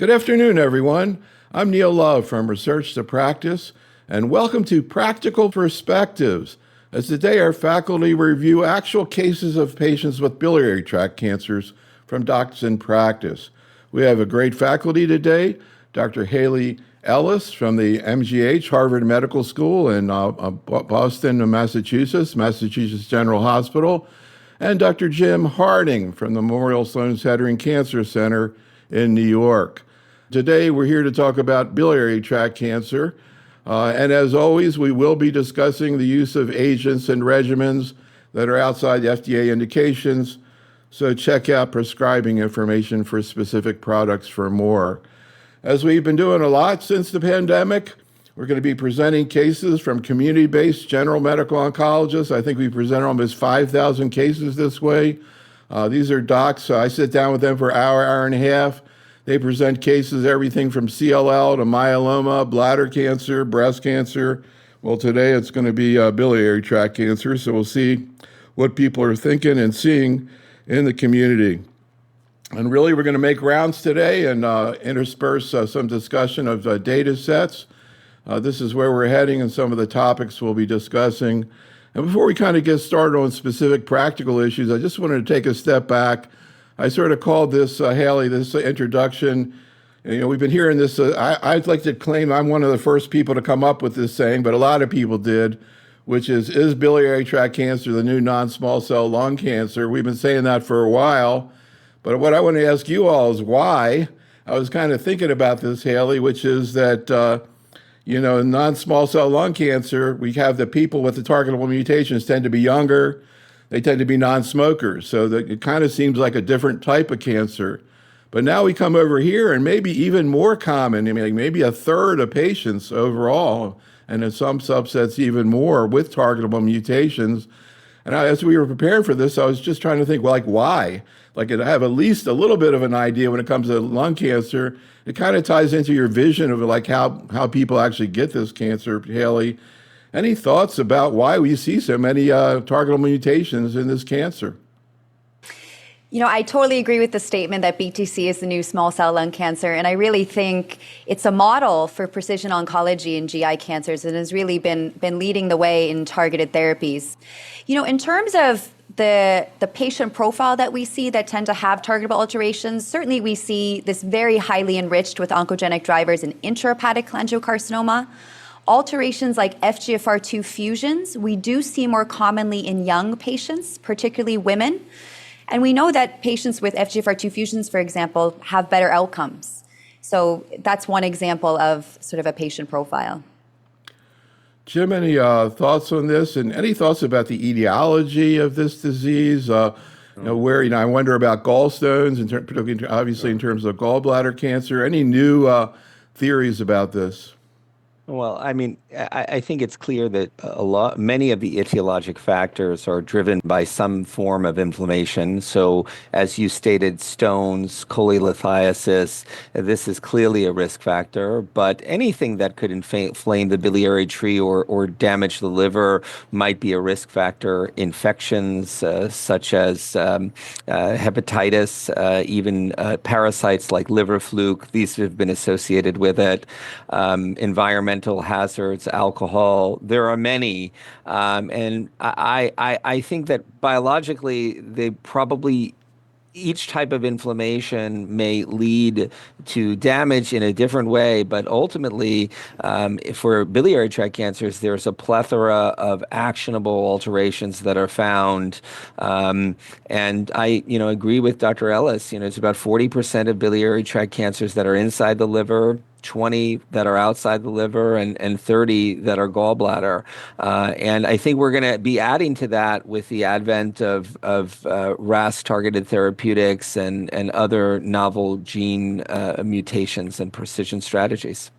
Good afternoon, everyone. I'm Neil Love from Research to Practice, and welcome to Practical Perspectives, as today our faculty review actual cases of patients with biliary tract cancers from docs in practice. We have a great faculty today, Dr. Haley Ellis from the MGH, Harvard Medical School in Boston, Massachusetts General Hospital, and Dr. Jim Harding from the Memorial Sloan Kettering Cancer Center in New York. Today, we're here to talk about biliary tract cancer. And as always, we will be discussing the use of agents and regimens that are outside the FDA indications. So check out prescribing information for specific products for more. As we've been doing a lot since the pandemic, we're going to be presenting cases from community-based general medical oncologists. I think we presented almost 5,000 cases this way. These are docs. I sit down with them for an hour and a half. They present cases, everything from CLL to myeloma, bladder cancer, breast cancer. Well, today it's going to be biliary tract cancer, so we'll see what people are thinking and seeing in the community. And really, we're going to make rounds today and intersperse some discussion of data sets. This is where we're heading and some of the topics we'll be discussing. And before we kind of get started on specific practical issues, I just wanted to take a step back. I sort of called this, Haley, this introduction. We've been hearing this. I'd like to claim I'm one of the first people to come up with this saying, but a lot of people did, which is biliary tract cancer the new non-small cell lung cancer? We've been saying that for a while, but what I want to ask you all is why. I was kind of thinking about this, Haley, which is that, in non-small cell lung cancer, we have the people with the targetable mutations tend to be younger. They tend to be non-smokers, so that it kind of seems like a different type of cancer. But now we come over here, and maybe even more common, maybe a third of patients overall, and in some subsets even more with targetable mutations. And as we were preparing for this, I was just trying to think, why? I have at least a little bit of an idea when it comes to lung cancer. It kind of ties into your vision of how people actually get this cancer, Haley. Any thoughts about why we see so many targetable mutations in this cancer? I totally agree with the statement that BTC is the new small cell lung cancer. And I really think it's a model for precision oncology in GI cancers and has really been leading the way in targeted therapies. In terms of the patient profile that we see that tend to have targetable alterations, certainly we see this very highly enriched with oncogenic drivers in intrahepatic cholangiocarcinoma. Alterations like FGFR2 fusions, we do see more commonly in young patients, particularly women. And we know that patients with FGFR2 fusions, for example, have better outcomes. So that's one example of sort of a patient profile. Jim, any thoughts on this? And any thoughts about the etiology of this disease? I wonder about gallstones, particularly obviously in terms of gallbladder cancer. Any new theories about this? Well, I think it's clear that many of the etiologic factors are driven by some form of inflammation. So, as you stated, stones, cholelithiasis, this is clearly a risk factor. But anything that could inflame the biliary tree or damage the liver might be a risk factor. Infections such as hepatitis, even parasites like liver fluke, these have been associated with it. Environmental hazards, alcohol, there are many. And I think that biologically, they probably each type of inflammation may lead to damage in a different way, but ultimately, for biliary tract cancers, there's a plethora of actionable alterations that are found. And I, agree with Dr. Ellis. It's about 40% of biliary tract cancers that are inside the liver, 20 that are outside the liver, and 30 that are gallbladder. And I think we're going to be adding to that with the advent of RAS-targeted therapeutics and other novel gene mutations and precision strategies.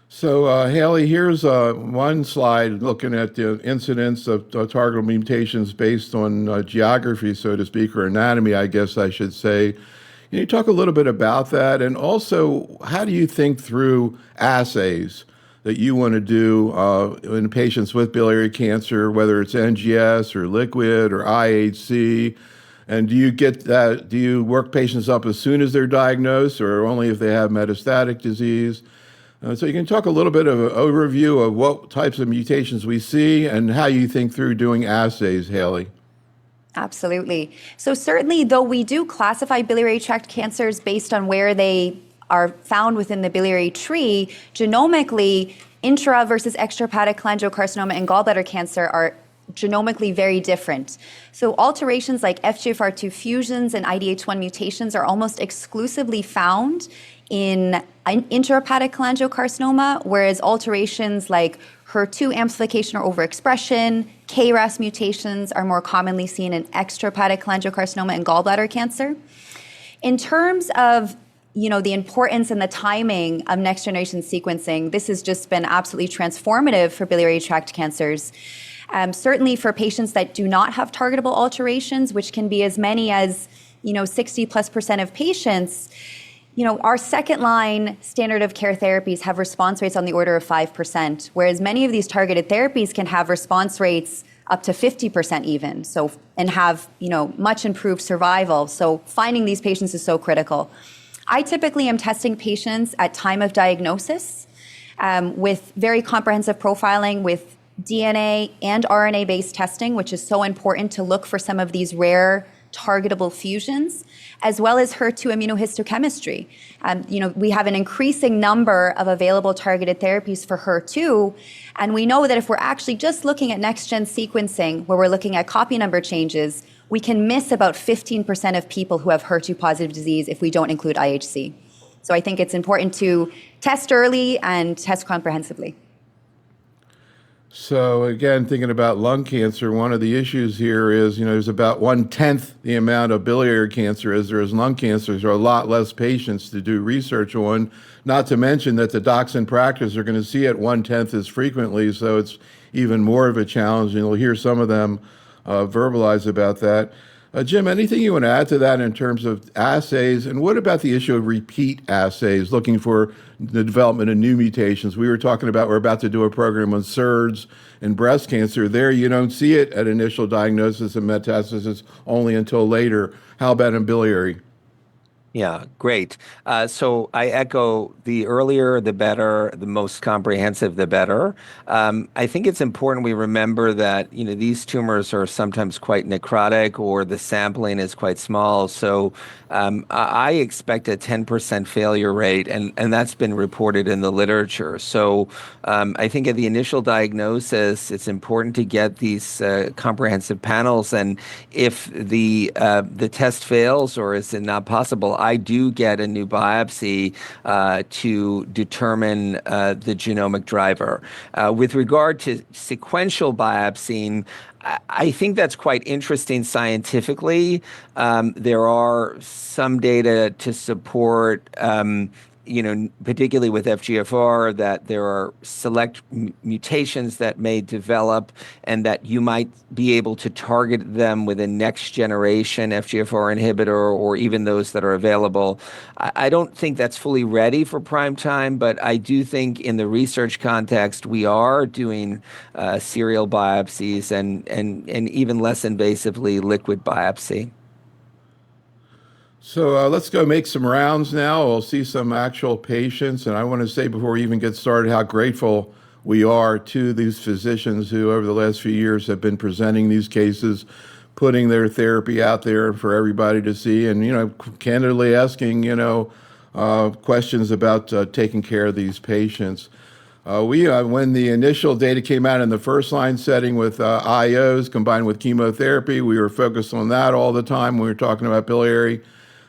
So, Haley, here's one slide looking at the incidence of targetable mutations based on geography, so to speak, or anatomy, I guess I should say. Can you talk a little bit about that? And also, how do you think through assays that you want to do in patients with biliary cancer, whether it's NGS or liquid or IHC? And do you get that? Do you work patients up as soon as they're diagnosed, or only if they have metastatic disease? So you can talk a little bit of an overview of what types of mutations we see and how you think through doing assays, Haley. Absolutely. So certainly, though we do classify biliary tract cancers based on where they are found within the biliary tree, genomically, intra versus extrahepatic cholangiocarcinoma and gallbladder cancer are genomically very different. So alterations like FGFR2 fusions and IDH1 mutations are almost exclusively found in intrahepatic cholangiocarcinoma, whereas alterations like HER2 amplification or overexpression, KRAS mutations are more commonly seen in extrahepatic cholangiocarcinoma and gallbladder cancer. In terms of the importance and the timing of next generation sequencing, this has just been absolutely transformative for biliary tract cancers. Certainly for patients that do not have targetable alterations, which can be as many as 60+% of patients, our second line standard of care therapies have response rates on the order of 5%, whereas many of these targeted therapies can have response rates up to 50% even, and have much improved survival. So finding these patients is so critical. I typically am testing patients at time of diagnosis with very comprehensive profiling with DNA and RNA-based testing, which is so important to look for some of these rare targetable fusions, as well as HER2 immunohistochemistry. We have an increasing number of available targeted therapies for HER2, and we know that if we're actually just looking at next-gen sequencing, where we're looking at copy number changes, we can miss about 15% of people who have HER2-positive disease if we don't include IHC. So I think it's important to test early and test comprehensively. So again, thinking about lung cancer, one of the issues here is, there's about 1/10 the amount of biliary cancer as there is lung cancer. There are a lot less patients to do research on, not to mention that the docs in practice are going to see it 1/10 as frequently, so it's even more of a challenge, and you'll hear some of them verbalize about that. Jim, anything you want to add to that in terms of assays? And what about the issue of repeat assays, looking for the development of new mutations? We're about to do a program on SERDs and breast cancer. There, you don't see it at initial diagnosis and metastasis only until later. How about in biliary? Yeah, great. So I echo the earlier, the better, the most comprehensive, the better. I think it's important we remember that, these tumors are sometimes quite necrotic or the sampling is quite small. So I expect a 10% failure rate, and that's been reported in the literature. So I think at the initial diagnosis, it's important to get these comprehensive panels. And if the test fails or is it not possible, I do get a new biopsy to determine the genomic driver. With regard to sequential biopsying, I think that's quite interesting scientifically. There are some data to support particularly with FGFR, that there are select mutations that may develop and that you might be able to target them with a next generation FGFR inhibitor or even those that are available. I don't think that's fully ready for prime time, but I do think in the research context, we are doing serial biopsies and even less invasively liquid biopsy. So let's go make some rounds now. We'll see some actual patients. And I want to say before we even get started how grateful we are to these physicians who over the last few years have been presenting these cases, putting their therapy out there for everybody to see, and, candidly asking, questions about taking care of these patients. When the initial data came out in the first line setting with IOs combined with chemotherapy, we were focused on that all the time when we were talking about biliary.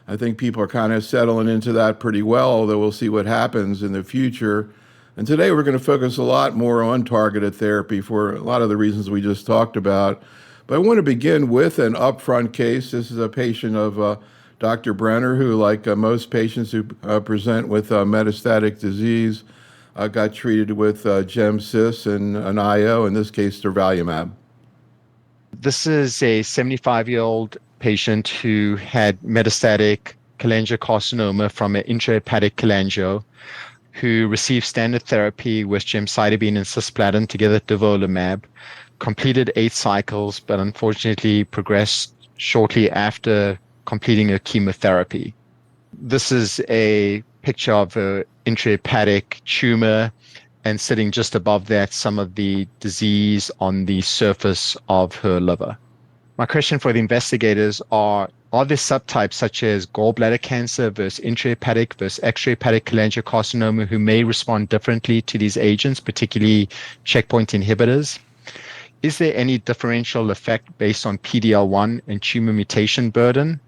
I think people are kind of settling into that pretty well, although we'll see what happens in the future. And today we're going to focus a lot more on targeted therapy for a lot of the reasons we just talked about. But I want to begin with an upfront case. This is a patient of Dr. Brenner, who, like most patients who present with metastatic disease, got treated with Gemcis and an IO, in this case, durvalumab. This is a 75-year-old patient who had metastatic cholangiocarcinoma from an intrahepatic cholangio, who received standard therapy with gemcitabine and cisplatin together with durvalumab, completed 8 cycles, but unfortunately progressed shortly after completing a chemotherapy. This is a picture of an intrahepatic tumor, and sitting just above that, some of the disease on the surface of her liver. My question for the investigators are there subtypes such as gallbladder cancer versus intrahepatic versus extrahepatic cholangiocarcinoma who may respond differently to these agents, particularly checkpoint inhibitors? Is there any differential effect based on PD-L1 and tumor mutation burden?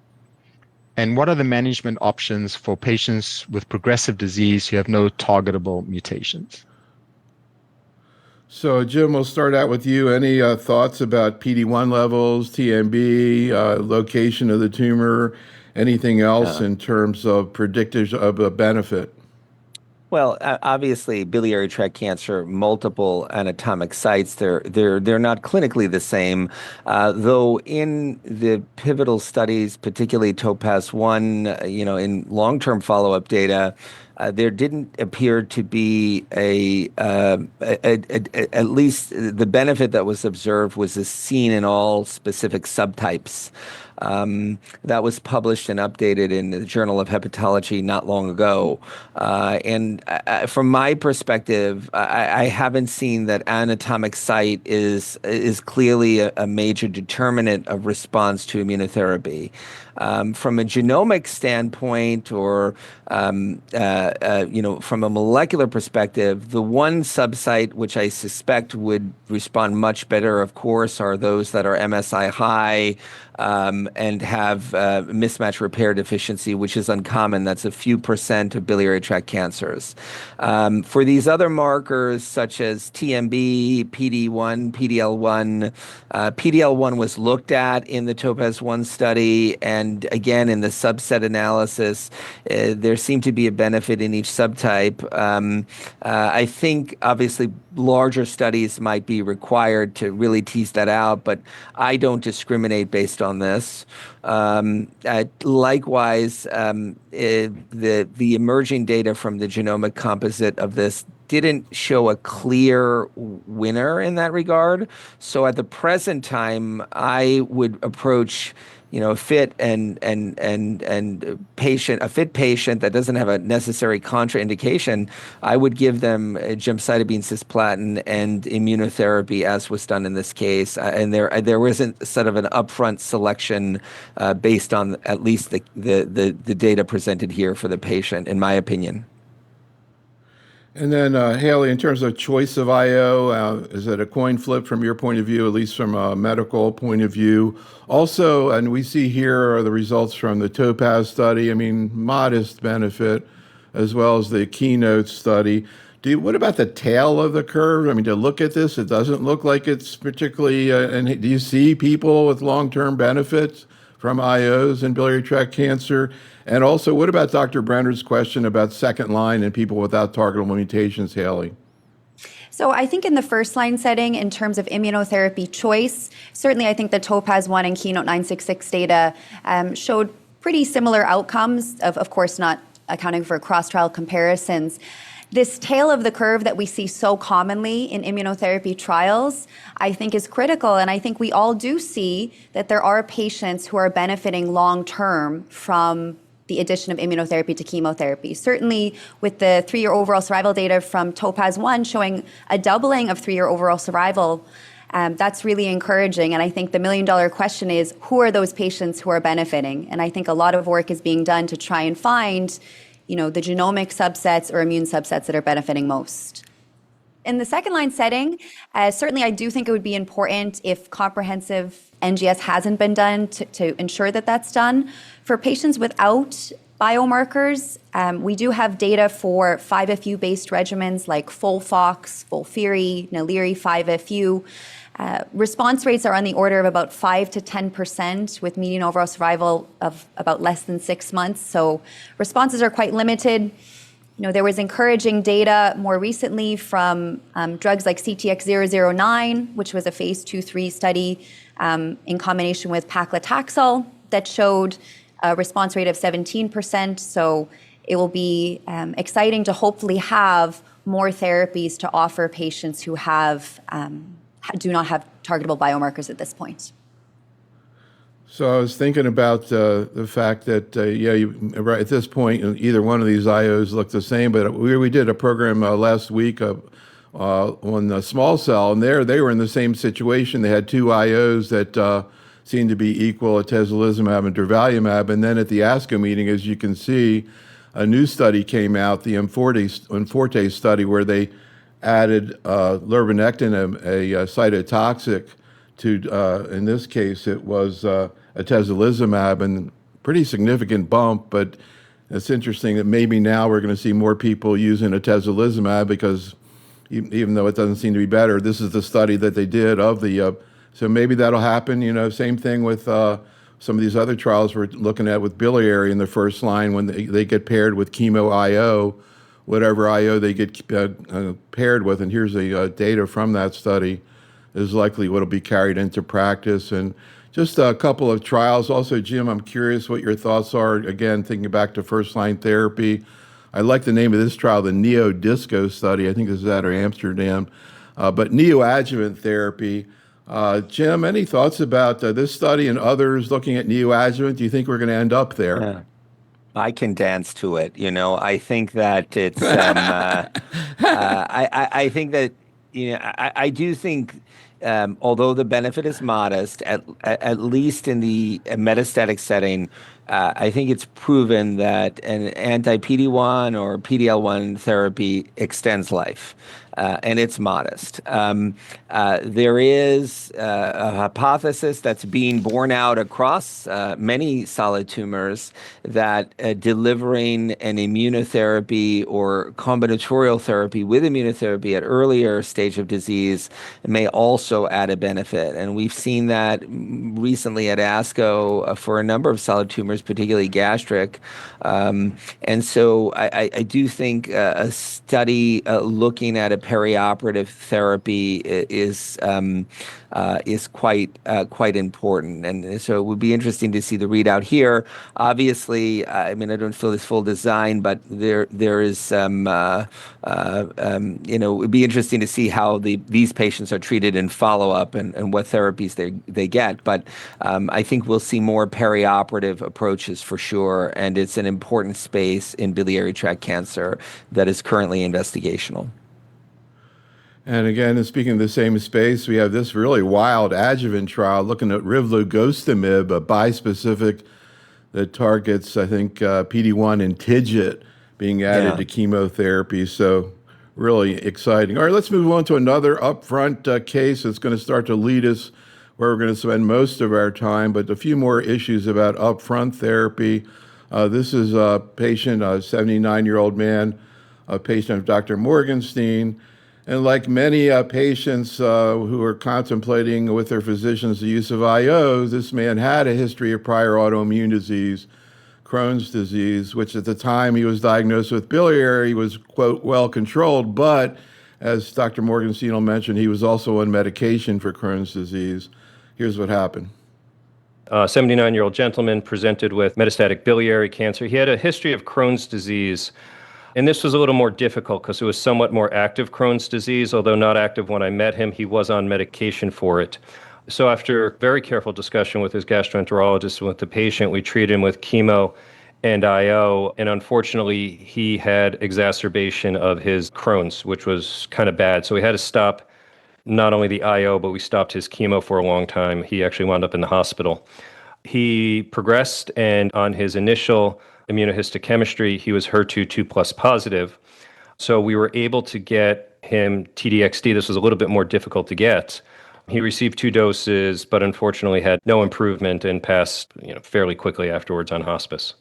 And what are the management options for patients with progressive disease who have no targetable mutations? So, Jim, we'll start out with you. Any thoughts about PD-1 levels, TMB, location of the tumor, anything else in terms of predictors of a benefit? Well, obviously, biliary tract cancer, multiple anatomic sites. They're not clinically the same, though. In the pivotal studies, particularly Topaz 1, in long-term follow-up data, there didn't appear to be at least the benefit that was observed was seen in all specific subtypes. That was published and updated in the Journal of Hepatology not long ago. And from my perspective, I haven't seen that anatomic site is clearly a major determinant of response to immunotherapy. From a genomic standpoint, or from a molecular perspective, the one subsite which I suspect would respond much better, of course, are those that are MSI high and have mismatch repair deficiency, which is uncommon. That's a few percent of biliary tract cancers. For these other markers, such as TMB, PD-1, PD-L1, PD-L1 was looked at in the Topaz 1 study, and again, in the subset analysis, there seemed to be a benefit in each subtype. I think, obviously, larger studies might be required to really tease that out, but I don't discriminate based on this. Likewise, the emerging data from the genomic composite of this didn't show a clear winner in that regard. So at the present time, I would approach a fit patient that doesn't have a necessary contraindication. I would give them gemcitabine cisplatin and immunotherapy, as was done in this case. And there wasn't sort of an upfront selection based on at least the data presented here for the patient, in my opinion. And then, Haley, in terms of choice of IO, is it a coin flip from your point of view, at least from a medical point of view? Also, and we see here are the results from the Topaz study. I mean, modest benefit, as well as the Keynote study. What about the tail of the curve? I mean, to look at this, it doesn't look like it's particularly, and do you see people with long-term benefits from IOs in biliary tract cancer? And also, what about Dr. Brenner's question about second line and people without targetable mutations, Haley? So I think in the first line setting, in terms of immunotherapy choice, certainly I think the Topaz 1 and Keynote 966 data showed pretty similar outcomes, of course not accounting for cross-trial comparisons. This tail of the curve that we see so commonly in immunotherapy trials, I think is critical. And I think we all do see that there are patients who are benefiting long-term from the addition of immunotherapy to chemotherapy. Certainly with the 3-year overall survival data from Topaz 1 showing a doubling of 3-year overall survival, that's really encouraging. And I think the million-dollar question is, who are those patients who are benefiting? And I think a lot of work is being done to try and find the genomic subsets or immune subsets that are benefiting most. In the second line setting, certainly I do think it would be important if comprehensive NGS hasn't been done to ensure that that's done. For patients without biomarkers, we do have data for 5FU-based regimens like FOLFOX, FOLFIRI, NALIRI 5FU. Response rates are on the order of about 5 to 10% with median overall survival of about less than 6 months. So responses are quite limited. There was encouraging data more recently from drugs like CTX-009, which was a phase 2/3 study in combination with paclitaxel that showed a response rate of 17%. So it will be exciting to hopefully have more therapies to offer patients who do not have targetable biomarkers at this point. So I was thinking about the fact that, right at this point, either one of these IOs look the same, but we did a program last week on the small cell, and they were in the same situation. They had two IOs that seemed to be equal, atezolizumab and durvalumab, and then at the ASCO meeting, as you can see, a new study came out, the Forte study, where they added lurbinectin, a cytotoxic, to, in this case, it was atezolizumab, and pretty significant bump, but it's interesting that maybe now we're going to see more people using atezolizumab because even though it doesn't seem to be better, this is the study that they did of the, so maybe that'll happen, same thing with some of these other trials we're looking at with biliary in the first line when they get paired with chemo IO, whatever IO they get paired with, and here's the data from that study is likely what will be carried into practice. And just a couple of trials. Also, Jim, I'm curious what your thoughts are, again, thinking back to first-line therapy. I like the name of this trial, the NEO-DISCO study. I think this is out of Amsterdam. But neoadjuvant therapy. Jim, any thoughts about this study and others looking at neoadjuvant? Do you think we're going to end up there? Yeah. I can dance to it. I think that it's. I think that I do think. Although the benefit is modest, at least in the metastatic setting, I think it's proven that an anti-PD-1 or PD-L1 therapy extends life, and it's modest. There is a hypothesis that's being borne out across many solid tumors that delivering an immunotherapy or combinatorial therapy with immunotherapy at earlier stage of disease may also add a benefit. And we've seen that recently at ASCO for a number of solid tumors, particularly gastric. And so I do think a study looking at a perioperative therapy is quite important. And so it would be interesting to see the readout here. Obviously, I mean, I don't feel this full design, but there is some, it would be interesting to see how these patients are treated in follow-up and what therapies they get. But I think we'll see more perioperative approaches for sure. And it's an important space in biliary tract cancer that is currently investigational. And again, speaking of the same space, we have this really wild adjuvant trial looking at rilvegostomig, a bispecific that targets, I think, PD-1 and TIGIT being added to chemotherapy. So really exciting. All right, let's move on to another upfront case that's going to start to lead us where we're going to spend most of our time, but a few more issues about upfront therapy. This is a patient, a 79-year-old man, a patient of Dr. Morgenstein. And like many patients who are contemplating with their physicians the use of IO, this man had a history of prior autoimmune disease, Crohn's disease, which at the time he was diagnosed with biliary was, quote, well controlled. But as Dr. Morgenstein will mention, he was also on medication for Crohn's disease. Here's what happened. A 79-year-old gentleman presented with metastatic biliary cancer. He had a history of Crohn's disease. And this was a little more difficult because it was somewhat more active Crohn's disease, although not active when I met him. He was on medication for it. So after very careful discussion with his gastroenterologist and with the patient, we treated him with chemo and IO. And unfortunately, he had exacerbation of his Crohn's, which was kind of bad. So we had to stop not only the IO, but we stopped his chemo for a long time. He actually wound up in the hospital. He progressed, and on his initial immunohistochemistry, he was HER2 2+ positive. So we were able to get him TDXD. This was a little bit more difficult to get. He received 2 doses, but unfortunately had no improvement and passed fairly quickly afterwards on hospice.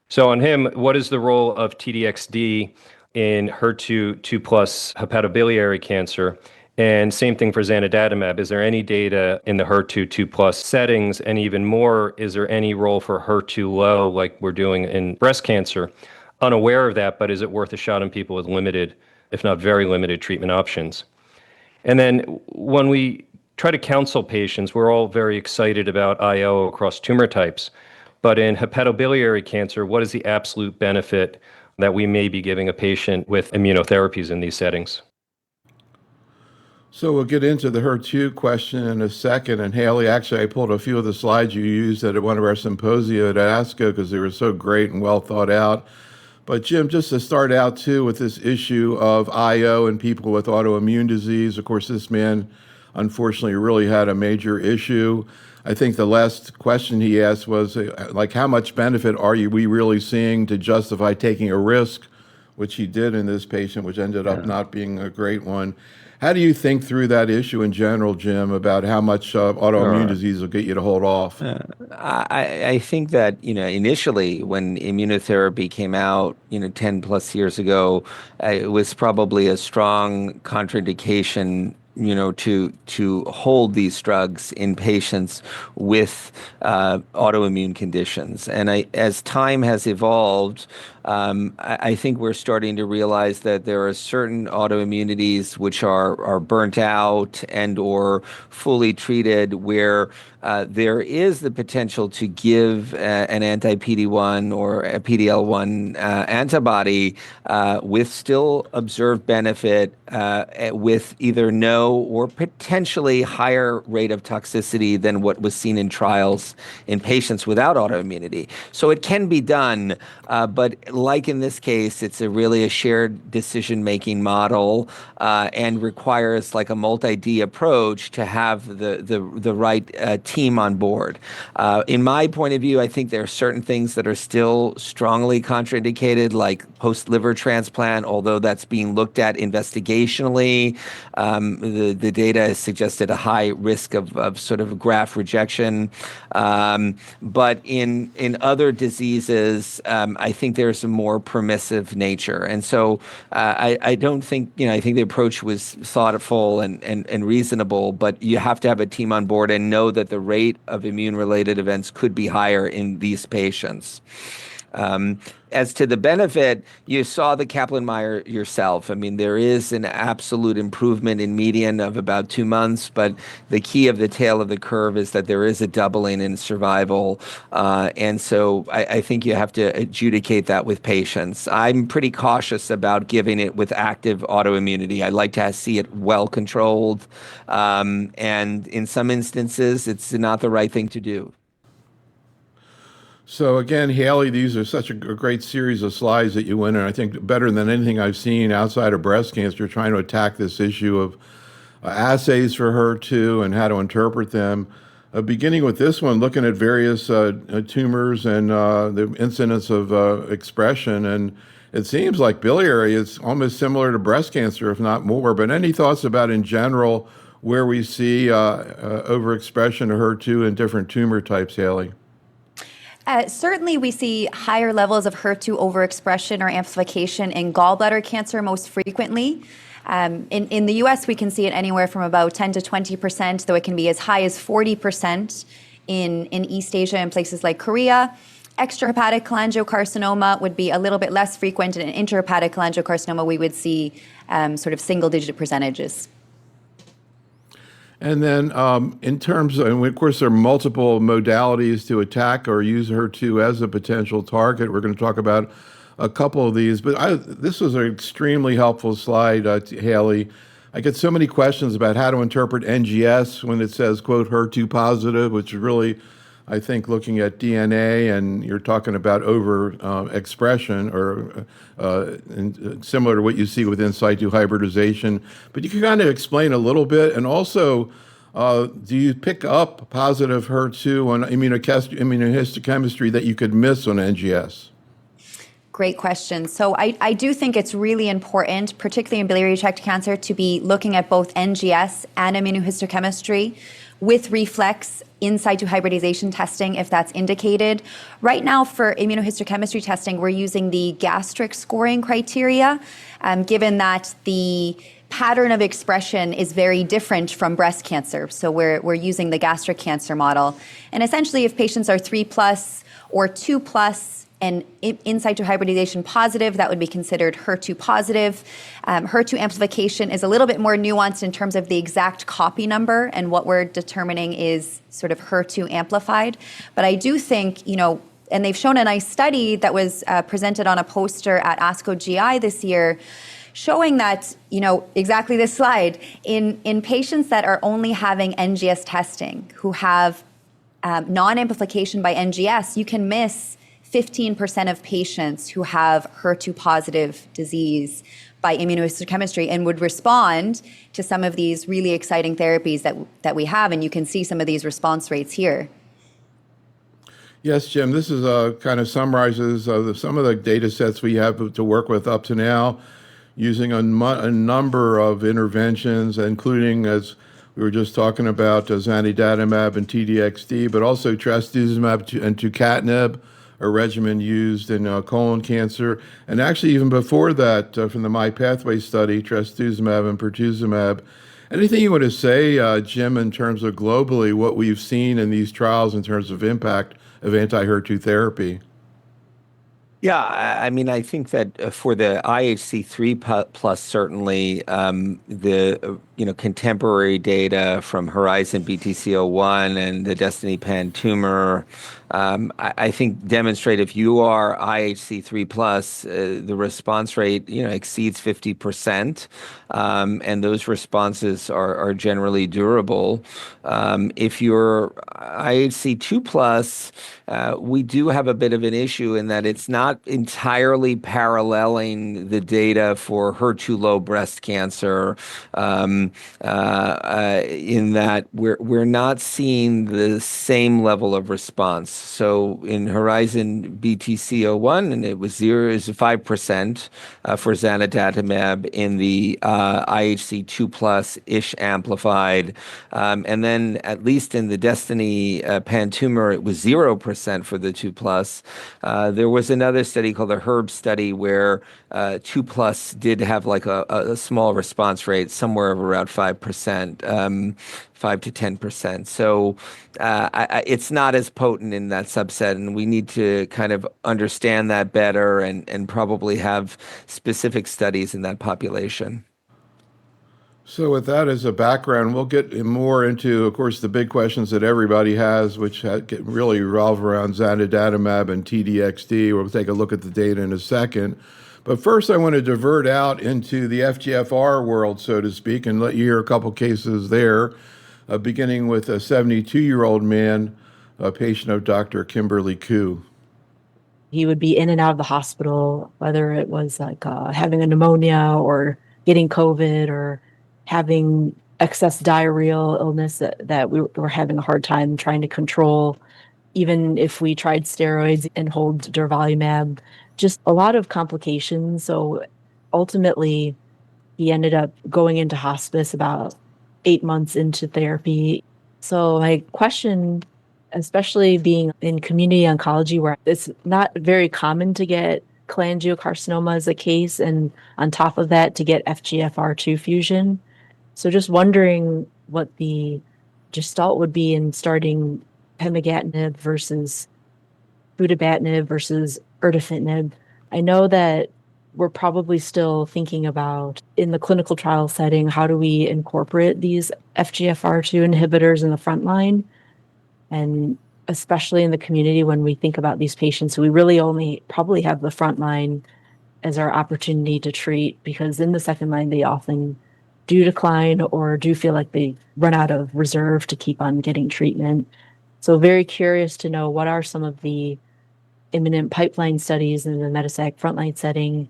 So on him, what is the role of TDXD in HER2 2+ hepatobiliary cancer? And same thing for zanidatamab. Is there any data in the HER2 2+ settings? And even more, is there any role for HER2 low like we're doing in breast cancer? Unaware of that, but is it worth a shot in people with limited, if not very limited, treatment options? And then when we try to counsel patients, we're all very excited about IO across tumor types. But in hepatobiliary cancer, what is the absolute benefit that we may be giving a patient with immunotherapies in these settings? So we'll get into the HER2 question in a second. And Haley, actually, I pulled a few of the slides you used at one of our symposia at ASCO because they were so great and well thought out. But Jim, just to start out too with this issue of IO and people with autoimmune disease, of course, this man unfortunately really had a major issue. I think the last question he asked was like, how much benefit we really seeing to justify taking a risk, which he did in this patient, which ended up not being a great one. How do you think through that issue in general, Jim, about how much autoimmune disease will get you to hold off? I think that, initially when immunotherapy came out, 10 plus years ago, it was probably a strong contraindication, to hold these drugs in patients with autoimmune conditions. And as time has evolved, I think we're starting to realize that there are certain autoimmunities which are burnt out and or fully treated where there is the potential to give an anti-PD-1 or a PD-L1 antibody with still observed benefit with either no or potentially higher rate of toxicity than what was seen in trials in patients without autoimmunity. So it can be done, but like in this case, it's really a shared decision-making model and requires like a multi-D approach to have the right team on board. In my point of view, I think there are certain things that are still strongly contraindicated, like post-liver transplant, although that's being looked at investigationally. The data has suggested a high risk of sort of graft rejection. But in other diseases, I think there's a more permissive nature. And so I don't think, I think the approach was thoughtful and reasonable, but you have to have a team on board and know that the rate of immune-related events could be higher in these patients. As to the benefit, you saw the Kaplan-Meier yourself. I mean, there is an absolute improvement in median of about 2 months, but the key of the tail of the curve is that there is a doubling in survival. And so I think you have to adjudicate that with patients. I'm pretty cautious about giving it with active autoimmunity. I'd like to see it well controlled. And in some instances, it's not the right thing to do. So again, Haley, these are such a great series of slides that you went in. I think better than anything I've seen outside of breast cancer, trying to attack this issue of assays for HER2 and how to interpret them. Beginning with this one, looking at various tumors and the incidence of expression. And it seems like biliary is almost similar to breast cancer, if not more. But any thoughts about in general where we see overexpression of HER2 in different tumor types, Haley? Certainly, we see higher levels of HER2 overexpression or amplification in gallbladder cancer most frequently. In the US, we can see it anywhere from about 10 to 20%, though it can be as high as 40% in East Asia and places like Korea. Extrahepatic cholangiocarcinoma would be a little bit less frequent, and in intrahepatic cholangiocarcinoma, we would see sort of single-digit percentages. And then in terms and of course, there are multiple modalities to attack or use HER2 as a potential target. We're going to talk about a couple of these, but this was an extremely helpful slide, Haley. I get so many questions about how to interpret NGS when it says, quote, HER2 positive, which is really, I think, looking at DNA, and you're talking about overexpression or similar to what you see with in situ hybridization. But you can kind of explain a little bit, and also, do you pick up positive HER2 on immunohistochemistry that you could miss on NGS? Great question. So I do think it's really important, particularly in biliary tract cancer, to be looking at both NGS and immunohistochemistry with reflex in situ hybridization testing if that's indicated. Right now for immunohistochemistry testing, we're using the gastric scoring criteria, given that the pattern of expression is very different from breast cancer. So we're using the gastric cancer model. And essentially, if patients are 3+ or 2+ and in situ hybridization positive, that would be considered HER2 positive. HER2 amplification is a little bit more nuanced in terms of the exact copy number, and what we're determining is sort of HER2 amplified. But I do think, and they've shown a nice study that was presented on a poster at ASCO GI this year, showing that, exactly this slide, in patients that are only having NGS testing, who have non-amplification by NGS, you can miss 15% of patients who have HER2 positive disease by immunohistochemistry and would respond to some of these really exciting therapies that we have. And you can see some of these response rates here. Yes, Jim, this is kind of summarizes some of the data sets we have to work with up to now, using a number of interventions, including, as we were just talking about, zanidatamab and TDXD, but also trastuzumab and tucatinib, a regimen used in colon cancer. And actually, even before that, from the My Pathway study, trastuzumab and pertuzumab. Anything you want to say, Jim, in terms of globally what we've seen in these trials in terms of impact of anti-HER2 therapy? Yeah, I mean, I think that for the IHC3 plus, certainly the contemporary data from Horizon BTC01 and the Destiny Pan tumor, I think demonstrate if you are IHC3 plus, the response rate exceeds 50%, and those responses are generally durable. If you're IHC2 plus, we do have a bit of an issue in that it's not entirely paralleling the data for HER2 low breast cancer, in that we're not seeing the same level of response. So in Horizon BTC01, and it was 5% for zanidatamab in the IHC2 plus ish amplified, and then at least in the Destiny Pan tumor, it was 0% for the 2 plus. There was another study called the HERB study where 2 plus did have like a small response rate, somewhere of around 5%, 5 to 10%. So it's not as potent in that subset, and we need to kind of understand that better and probably have specific studies in that population. So with that as a background, we'll get more into, of course, the big questions that everybody has, which really revolve around zanidatamab and TDXD. We'll take a look at the data in a second. But first, I want to divert out into the FGFR world, so to speak, and let you hear a couple cases there, beginning with a 72-year-old man, a patient of Dr. Kimberly Koo. He would be in and out of the hospital, whether it was like having a pneumonia or getting COVID or having excess diarrheal illness that we were having a hard time trying to control, even if we tried steroids and hold durvalumab, just a lot of complications. So ultimately, he ended up going into hospice about 8 months into therapy. So my question, especially being in community oncology where it's not very common to get cholangiocarcinoma as a case, and on top of that, to get FGFR2 fusion. So just wondering what the gestalt would be in starting pemigatinib versus futibatinib versus erdafitinib. I know that we're probably still thinking about, in the clinical trial setting, how do we incorporate these FGFR2 inhibitors in the front line? And especially in the community, when we think about these patients, we really only probably have the front line as our opportunity to treat, because in the second line, they often do decline or do feel like they run out of reserve to keep on getting treatment. So very curious to know what are some of the imminent pipeline studies in the metastatic frontline setting.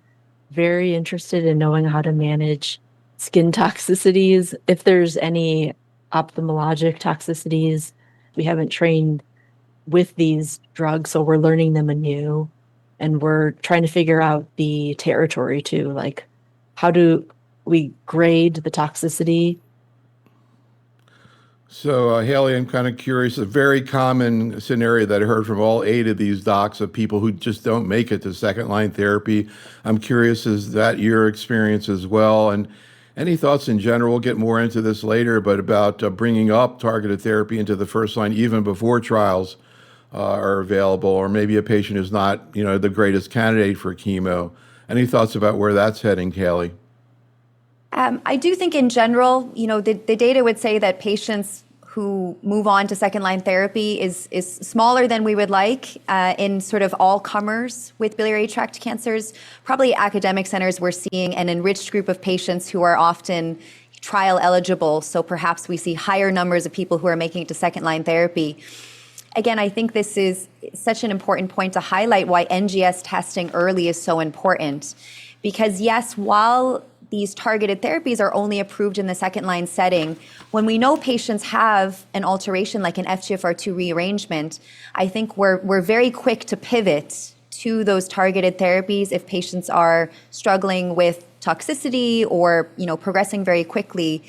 Very interested in knowing how to manage skin toxicities, if there's any ophthalmologic toxicities. We haven't trained with these drugs, so we're learning them anew. And we're trying to figure out the territory too, like how do we grade the toxicity? So, Haley, I'm kind of curious, a very common scenario that I heard from all 8 of these docs of people who just don't make it to second-line therapy. I'm curious, is that your experience as well? And any thoughts in general? We'll get more into this later, but about bringing up targeted therapy into the first line even before trials are available, or maybe a patient is not, the greatest candidate for chemo. Any thoughts about where that's heading, Haley? I do think in general, the data would say that patients who move on to second line therapy is smaller than we would like in sort of all comers with biliary tract cancers. Probably academic centers, we're seeing an enriched group of patients who are often trial eligible. So perhaps we see higher numbers of people who are making it to second line therapy. Again, I think this is such an important point to highlight why NGS testing early is so important. Because yes, while these targeted therapies are only approved in the second line setting, when we know patients have an alteration like an FGFR2 rearrangement, I think we're very quick to pivot to those targeted therapies if patients are struggling with toxicity or progressing very quickly.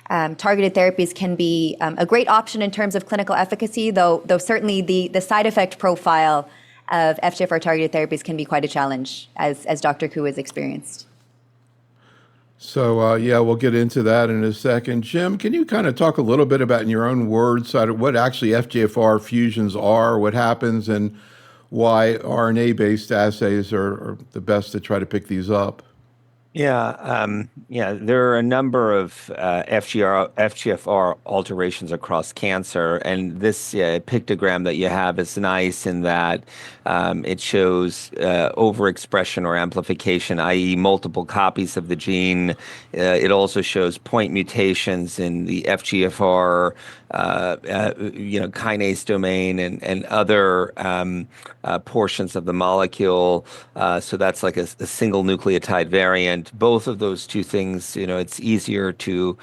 Targeted therapies can be a great option in terms of clinical efficacy, though certainly the side effect profile of FGFR targeted therapies can be quite a challenge, as Dr. Koo has experienced. So, we'll get into that in a second. Jim, can you kind of talk a little bit about, in your own words, what actually FGFR fusions are, what happens, and why RNA-based assays are the best to try to pick these up? There are a number of FGFR alterations across cancer, and this pictogram that you have is nice in that it shows overexpression or amplification, i.e. multiple copies of the gene. It also shows point mutations in the FGFR kinase domain and other portions of the molecule. So that's like a single nucleotide variant. Both of those two things, it's easier to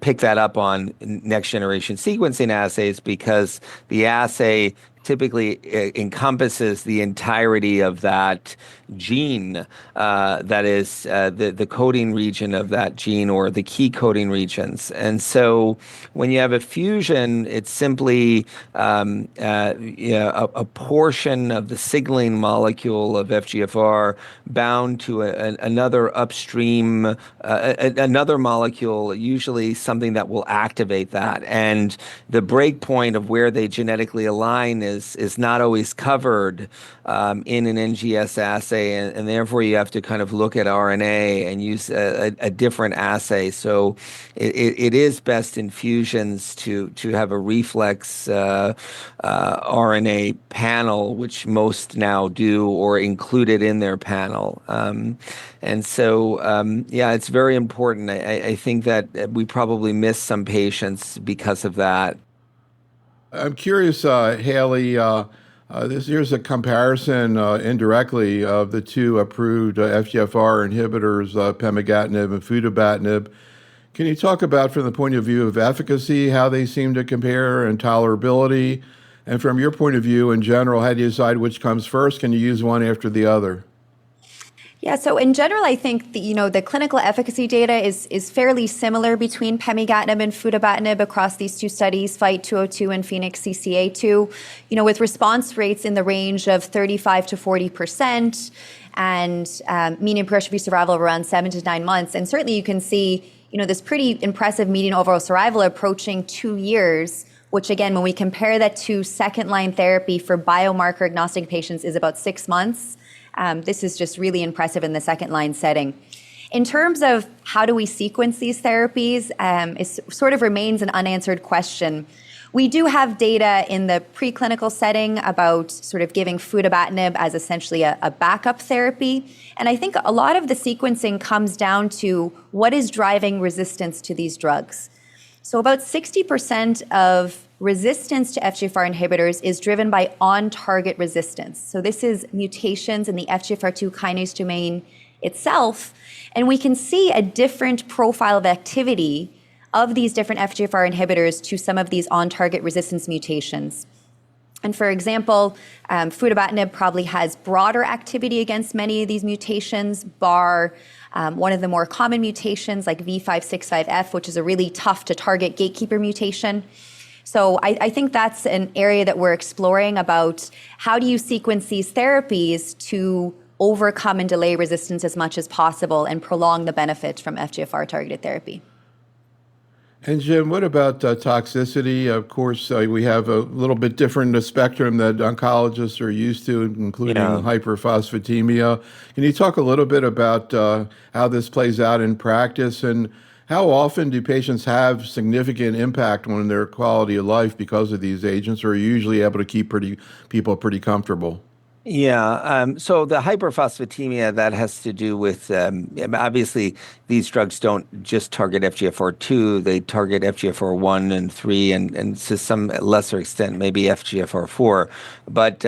pick that up on next generation sequencing assays because the assay typically encompasses the entirety of that gene, that is the coding region of that gene or the key coding regions. And so when you have a fusion, it's simply a portion of the signaling molecule of FGFR bound to another upstream, another molecule, usually something that will activate that. And the break point of where they genetically align is not always covered in an NGS assay, and therefore you have to kind of look at RNA and use a different assay. So it is best in fusions to have a reflex RNA panel, which most now do, or include it in their panel. And so, it's very important. I think that we probably miss some patients because of that. I'm curious, Haley, here's a comparison indirectly of the two approved FGFR inhibitors, pemigatinib and futibatinib. Can you talk about, from the point of view of efficacy, how they seem to compare, and tolerability? And from your point of view in general, how do you decide which comes first? Can you use one after the other? Yeah, so in general, I think the clinical efficacy data is fairly similar between pemigatinib and futibatinib across these two studies, FIGHT 202 and Phoenix CCA2, with response rates in the range of 35 to 40% and median progression-free survival of around 7 to 9 months. And certainly you can see, this pretty impressive median overall survival approaching 2 years, which again, when we compare that to second-line therapy for biomarker agnostic patients is about 6 months. This is just really impressive in the second line setting. In terms of how do we sequence these therapies, it sort of remains an unanswered question. We do have data in the preclinical setting about sort of giving futibatinib as essentially a backup therapy. And I think a lot of the sequencing comes down to what is driving resistance to these drugs. So about 60% of resistance to FGFR inhibitors is driven by on-target resistance. So this is mutations in the FGFR2 kinase domain itself. And we can see a different profile of activity of these different FGFR inhibitors to some of these on-target resistance mutations. And for example, futibatinib probably has broader activity against many of these mutations, bar one of the more common mutations like V565F, which is a really tough to target gatekeeper mutation. So I think that's an area that we're exploring about how do you sequence these therapies to overcome and delay resistance as much as possible and prolong the benefit from FGFR targeted therapy. And Jim, what about toxicity? Of course, we have a little bit different spectrum that oncologists are used to, including hyperphosphatemia. Can you talk a little bit about how this plays out in practice? And How often do patients have significant impact on their quality of life because of these agents, or are you usually able to keep people pretty comfortable? Yeah, so the hyperphosphatemia that has to do with obviously these drugs don't just target FGFR2, they target FGFR1 and 3, and to some lesser extent maybe FGFR4. But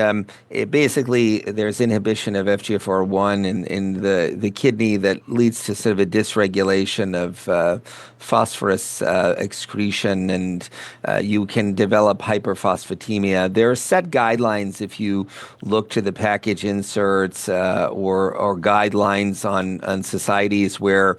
basically there's inhibition of FGFR1 in the kidney that leads to sort of a dysregulation of phosphorus excretion, and you can develop hyperphosphatemia. There are set guidelines if you look to the package inserts or guidelines on societies where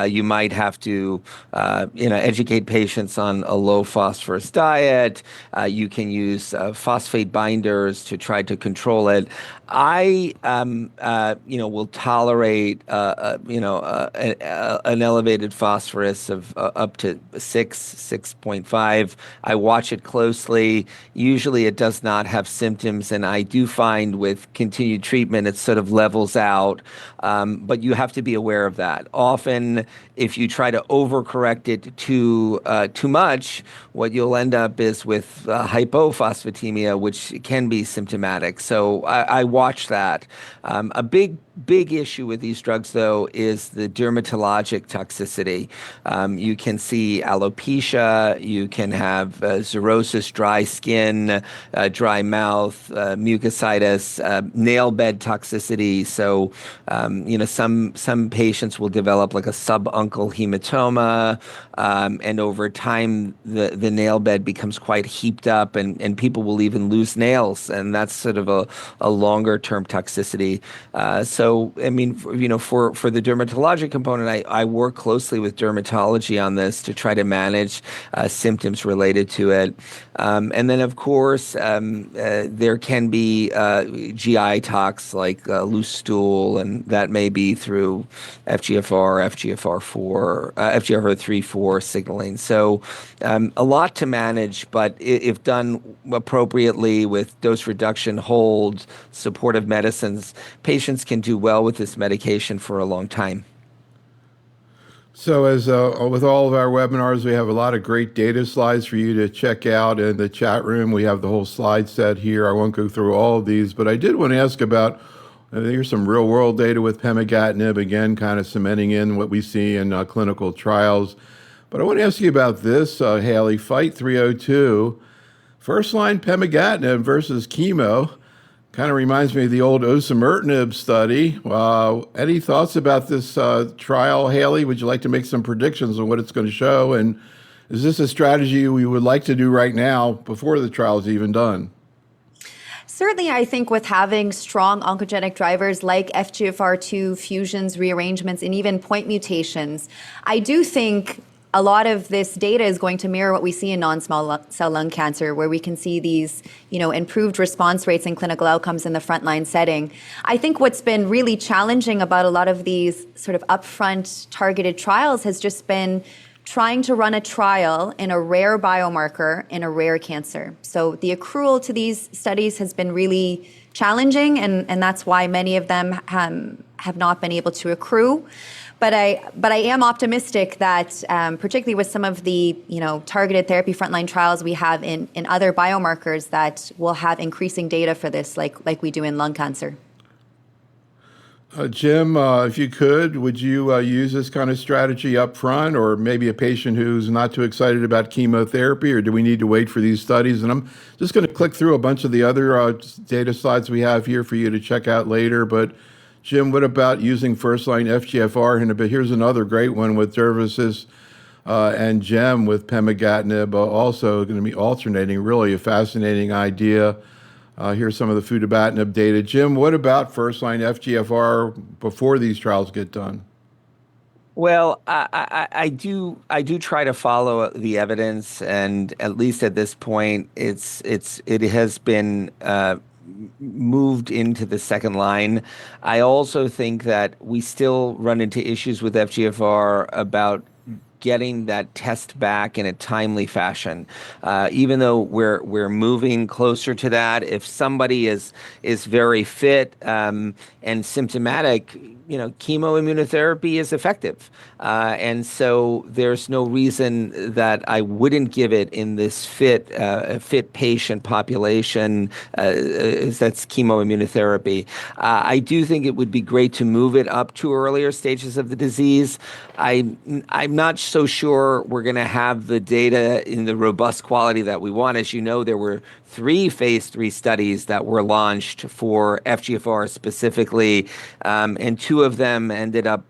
you might have to educate patients on a low phosphorus diet. You can use phosphate binders to try to control it. I will tolerate an elevated phosphorus of up to 6.5. I watch it closely. Usually it does not have symptoms, and I do find with continued treatment it sort of levels out. But you have to be aware of that. Often, if you try to overcorrect it too much, what you'll end up is with hypophosphatemia, which can be symptomatic. So I watch that. A big issue with these drugs, though, is the dermatologic toxicity. You can see alopecia, you can have xerosis, dry skin, dry mouth, mucositis, nail bed toxicity. So, some patients will develop like a subuncal hematoma, and over time, the nail bed becomes quite heaped up, and people will even lose nails, and that's sort of a longer term toxicity. So, I mean, for the dermatologic component, I work closely with dermatology on this to try to manage symptoms related to it. And then, of course, there can be GI tox like loose stool, and that may be through FGFR4, FGFR3, 4 signaling. So a lot to manage, but if done appropriately with dose reduction, hold, supportive medicines, patients can do well with this medication for a long time. So as with all of our webinars, we have a lot of great data slides for you to check out in the chat room. We have the whole slide set here. I won't go through all of these, but I did want to ask about, here's some real world data with pemigatinib, again, kind of cementing in what we see in clinical trials. But I want to ask you about this, Haley, Fight 302, first line pemigatinib versus chemo. Kind of reminds me of the old osimertinib study. Any thoughts about this trial, Haley? Would you like to make some predictions on what it's going to show? And is this a strategy we would like to do right now before the trial is even done? Certainly, I think with having strong oncogenic drivers like FGFR2 fusions, rearrangements, and even point mutations, I do think a lot of this data is going to mirror what we see in non-small cell lung cancer, where we can see these, improved response rates and clinical outcomes in the frontline setting. I think what's been really challenging about a lot of these sort of upfront targeted trials has just been trying to run a trial in a rare biomarker in a rare cancer. So the accrual to these studies has been really challenging, and that's why many of them have not been able to accrue. But I am optimistic that, particularly with some of the targeted therapy frontline trials we have in other biomarkers, that we'll have increasing data for this, like we do in lung cancer. Jim, if you could, would you use this kind of strategy up front, or maybe a patient who's not too excited about chemotherapy, or do we need to wait for these studies? And I'm just going to click through a bunch of the other data slides we have here for you to check out later. But Jim, what about using first-line FGFR inhibitor? Here's another great one with Durvasis and Gem with pemigatinib, also going to be alternating. Really a fascinating idea. Here's some of the futibatinib data. Jim, what about first-line FGFR before these trials get done? Well, I do try to follow the evidence, and at least at this point, it has been moved into the second line. I also think that we still run into issues with FGFR about getting that test back in a timely fashion. Even though we're moving closer to that, if somebody is very fit and symptomatic, chemoimmunotherapy is effective. And so there's no reason that I wouldn't give it in this fit patient population that's chemoimmunotherapy. I do think it would be great to move it up to earlier stages of the disease. I'm not so sure we're going to have the data in the robust quality that we want. As you know, there were 3 phase 3 studies that were launched for FGFR specifically, and 2 of them ended up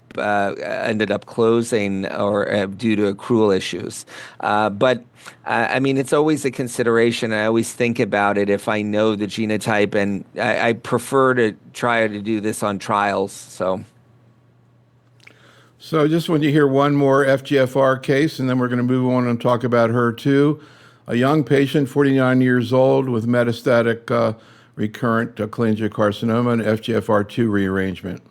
closing or due to accrual issues. But I mean, it's always a consideration. I always think about it if I know the genotype, and I prefer to try to do this on trials. So just when you hear one more FGFR case, and then we're going to move on and talk about HER2. A young patient, 49 years old, with metastatic recurrent cholangiocarcinoma and FGFR2 rearrangement.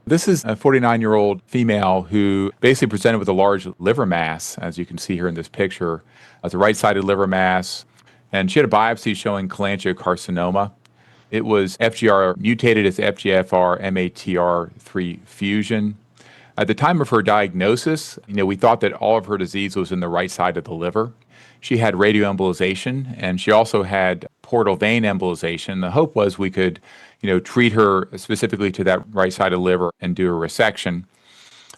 This is a 49-year-old female who basically presented with a large liver mass, as you can see here in this picture. It's a right-sided liver mass, and she had a biopsy showing cholangiocarcinoma. It was FGR mutated as FGFR MATR3 fusion. At the time of her diagnosis, we thought that all of her disease was in the right side of the liver. She had radioembolization, and she also had portal vein embolization. The hope was we could, treat her specifically to that right side of the liver and do a resection.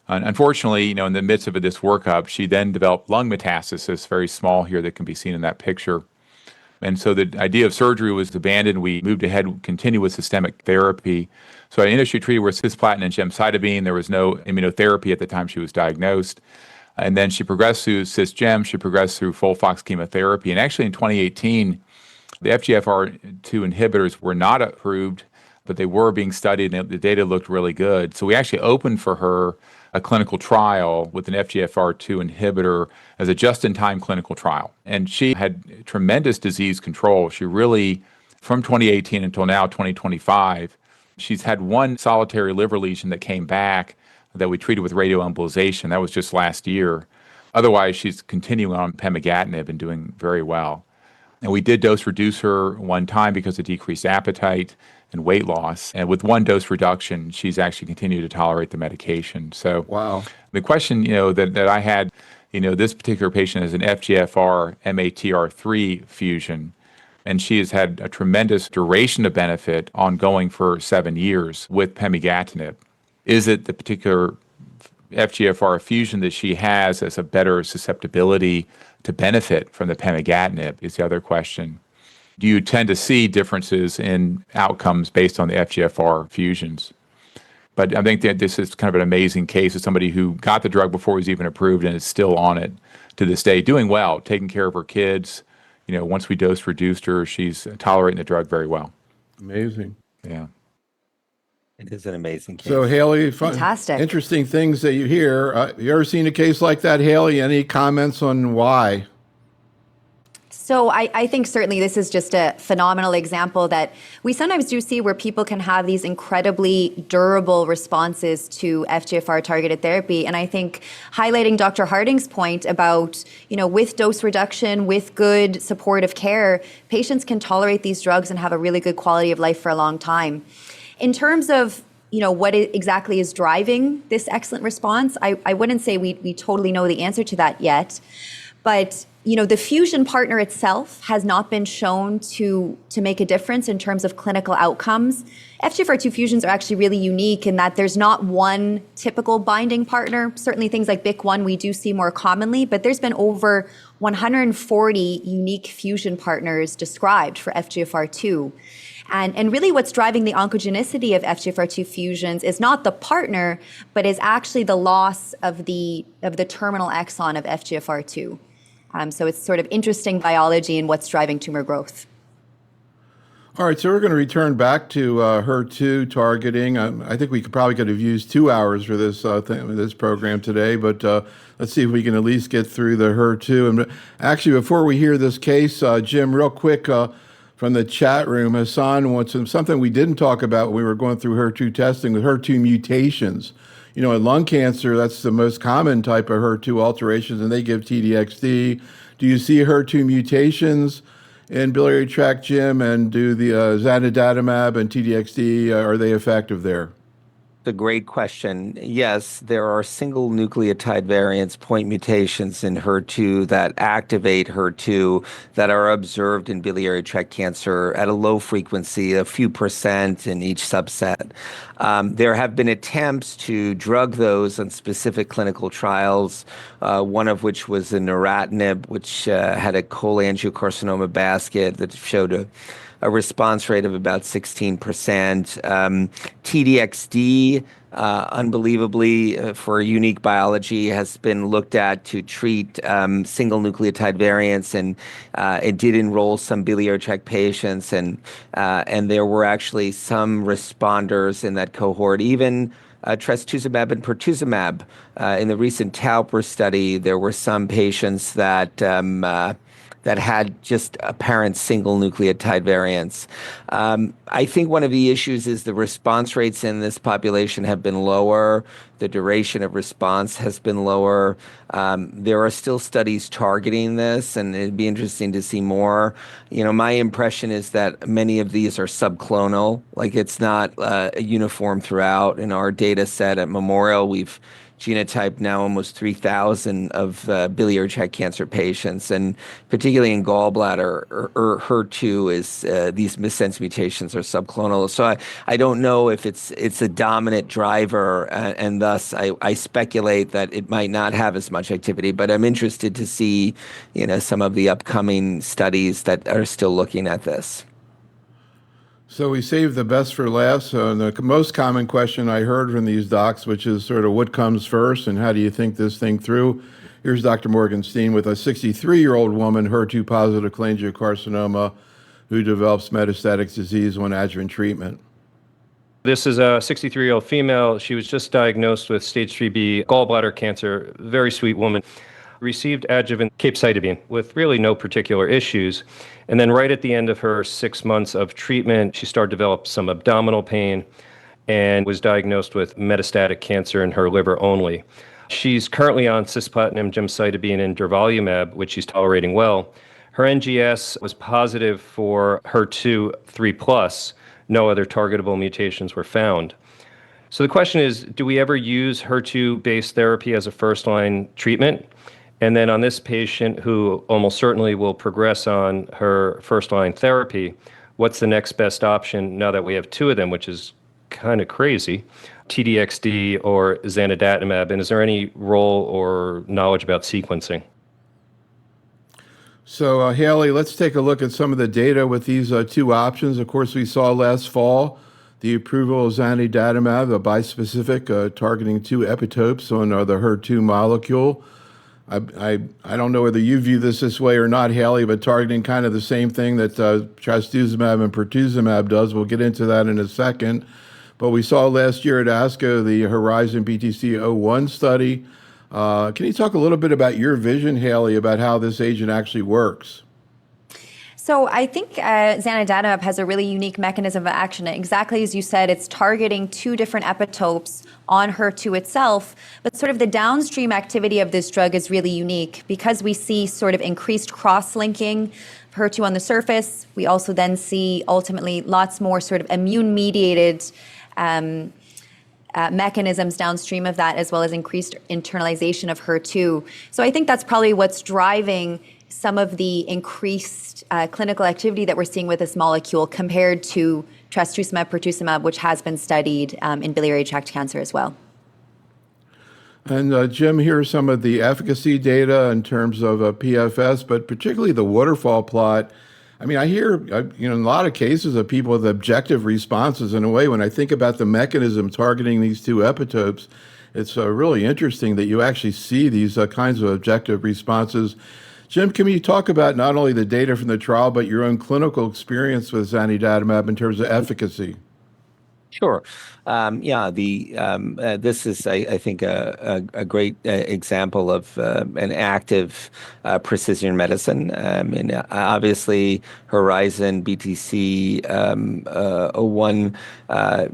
Unfortunately, in the midst of this workup, she then developed lung metastasis, very small here that can be seen in that picture. And so the idea of surgery was abandoned. We moved ahead, continued with systemic therapy. So I initially treated with cisplatin and gemcitabine. There was no immunotherapy at the time she was diagnosed. And then she progressed through cisgem. She progressed through FOLFOX chemotherapy. And actually in 2018, the FGFR2 inhibitors were not approved, but they were being studied, and the data looked really good. So we actually opened for her a clinical trial with an FGFR2 inhibitor as a just-in-time clinical trial. And she had tremendous disease control. She really, from 2018 until now, 2025, she's had one solitary liver lesion that came back that we treated with radioembolization. That was just last year. Otherwise, she's continuing on pemigatinib and doing very well. And we did dose reduce her one time because of decreased appetite and weight loss. And with one dose reduction, she's actually continued to tolerate the medication. So wow. The question, that I had, this particular patient has an FGFR MATR3 fusion, and she has had a tremendous duration of benefit ongoing for 7 years with pemigatinib. Is it the particular FGFR fusion that she has as a better susceptibility to benefit from the pemigatinib is the other question. Do you tend to see differences in outcomes based on the FGFR fusions? But I think that this is kind of an amazing case of somebody who got the drug before it was even approved and is still on it to this day, doing well, taking care of her kids. Once we dose reduced her, she's tolerating the drug very well. Amazing. Yeah. It is an amazing case. So, Haley, Fantastic. Interesting things that you hear. You ever seen a case like that, Haley? Any comments on why? So I think certainly this is just a phenomenal example that we sometimes do see where people can have these incredibly durable responses to FGFR targeted therapy. And I think highlighting Dr. Harding's point about, with dose reduction, with good supportive care, patients can tolerate these drugs and have a really good quality of life for a long time. In terms of what exactly is driving this excellent response, I wouldn't say we totally know the answer to that yet. But the fusion partner itself has not been shown to make a difference in terms of clinical outcomes. FGFR2 fusions are actually really unique in that there's not one typical binding partner. Certainly things like BIC1 we do see more commonly, but there's been over 140 unique fusion partners described for FGFR2. And really what's driving the oncogenicity of FGFR2 fusions is not the partner, but is actually the loss of the terminal exon of FGFR2. So it's sort of interesting biology and what's driving tumor growth. All right, so we're going to return back to HER2 targeting. I think we probably could have used 2 hours for this program today, but let's see if we can at least get through the HER2. And actually, before we hear this case, Jim, real quick, from the chat room, Hassan wants something we didn't talk about when we were going through HER2 testing with HER2 mutations. In lung cancer, that's the most common type of HER2 alterations, and they give TDXD. Do you see HER2 mutations in biliary tract, Jim, and do the zanidatamab and TDXD, are they effective there? A great question. Yes, there are single nucleotide variants, point mutations in HER2 that activate HER2 that are observed in biliary tract cancer at a low frequency, a few percent in each subset. There have been attempts to drug those on specific clinical trials, one of which was a neratinib, which had a cholangiocarcinoma basket that showed a response rate of about 16%. TDXD, unbelievably, for unique biology, has been looked at to treat single nucleotide variants, and it did enroll some biliary tract patients, and there were actually some responders in that cohort. Even trastuzumab and pertuzumab. In the recent Tauper study, there were some patients that had just apparent single nucleotide variants. I think one of the issues is the response rates in this population have been lower. The duration of response has been lower. There are still studies targeting this, and it'd be interesting to see more. My impression is that many of these are subclonal, like it's not uniform throughout. In our data set at Memorial, we've genotyped now almost 3,000 of biliary tract cancer patients, and particularly in gallbladder or HER2 is these missense mutations are subclonal. So I don't know if it's a dominant driver, and thus I speculate that it might not have as much activity. But I'm interested to see, some of the upcoming studies that are still looking at this. So we saved the best for last. So the most common question I heard from these docs, which is sort of what comes first and how do you think this thing through? Here's Dr. Morgenstein with a 63-year-old woman, HER2 positive cholangiocarcinoma, who develops metastatic disease on adjuvant treatment. This is a 63-year-old female. She was just diagnosed with stage 3B gallbladder cancer. Very sweet woman. Received adjuvant capecitabine with really no particular issues. And then right at the end of her 6 months of treatment, she started to develop some abdominal pain and was diagnosed with metastatic cancer in her liver only. She's currently on cisplatin, gemcitabine, and durvalumab, which she's tolerating well. Her NGS was positive for HER2 3+. No other targetable mutations were found. So the question is, do we ever use HER2-based therapy as a first-line treatment? And then on this patient who almost certainly will progress on her first-line therapy, what's the next best option now that we have two of them, which is kind of crazy, TDXD or zanidatamab? And is there any role or knowledge about sequencing? So, Haley, let's take a look at some of the data with these two options. Of course, we saw last fall the approval of zanidatamab, a bispecific targeting two epitopes on the HER2 molecule. I don't know whether you view this way or not, Haley, but targeting kind of the same thing that trastuzumab and pertuzumab does. We'll get into that in a second. But we saw last year at ASCO the Horizon BTC-01 study. Can you talk a little bit about your vision, Haley, about how this agent actually works? So I think zanidatamab has a really unique mechanism of action. Exactly as you said, it's targeting two different epitopes on HER2 itself, but sort of the downstream activity of this drug is really unique because we see sort of increased cross-linking of HER2 on the surface. We also then see ultimately lots more sort of immune-mediated mechanisms downstream of that, as well as increased internalization of HER2. So I think that's probably what's driving some of the increased clinical activity that we're seeing with this molecule compared to trastuzumab, pertuzumab, which has been studied in biliary tract cancer as well. And Jim, here are some of the efficacy data in terms of PFS, but particularly the waterfall plot. I mean, I hear, in a lot of cases of people with objective responses. In a way, when I think about the mechanism targeting these two epitopes, it's really interesting that you actually see these kinds of objective responses. Jim, can you talk about not only the data from the trial, but your own clinical experience with zanidatamab in terms of efficacy? Sure. This is, I think, a great example of an active precision medicine. And obviously, Horizon BTC-01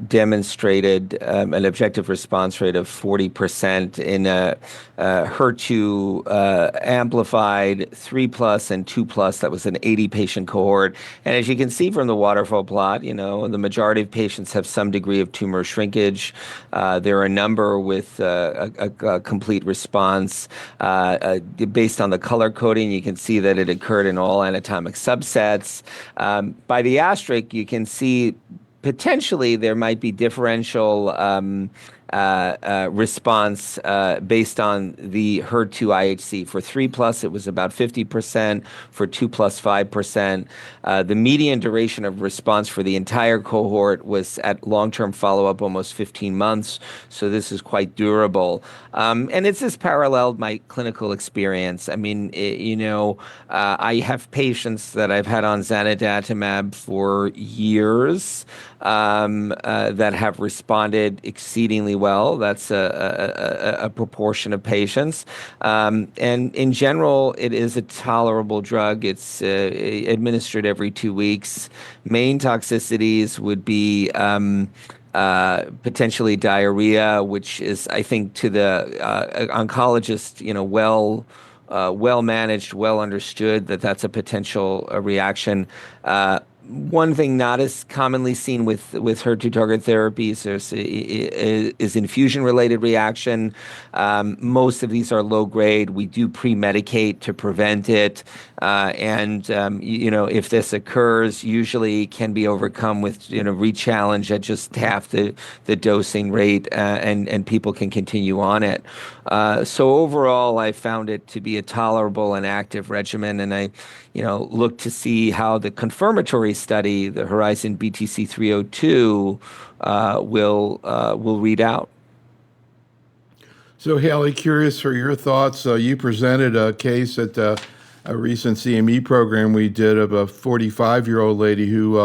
demonstrated an objective response rate of 40% in a HER2 amplified 3+ and 2+. That was an 80-patient cohort. And as you can see from the waterfall plot, the majority of patients have some some degree of tumor shrinkage. There are a number with a complete response. Based on the color coding, you can see that it occurred in all anatomic subsets. By the asterisk, you can see potentially there might be differential response based on the HER2 IHC. For 3+, it was about 50%. For 2+, 5%. The median duration of response for the entire cohort was at long-term follow-up almost 15 months. So this is quite durable. And it's just paralleled my clinical experience. I mean, I have patients that I've had on zanidatamab for years that have responded exceedingly well. That's a proportion of patients. And in general, it is a tolerable drug. It's administered every 2 weeks. Main toxicities would be potentially diarrhea, which is, I think, to the oncologist, well managed, well understood that that's a potential reaction. One thing not as commonly seen with HER2 target therapies is infusion-related reaction. Most of these are low grade. We do pre-medicate to prevent it, and if this occurs, usually can be overcome with re-challenge at just half the dosing rate, and people can continue on it. So overall, I found it to be a tolerable and active regimen, and I look to see how the confirmatory study, the Horizon BTC 302, will read out. So, Haley, curious for your thoughts. You presented a case at a recent CME program we did of a 45-year-old lady who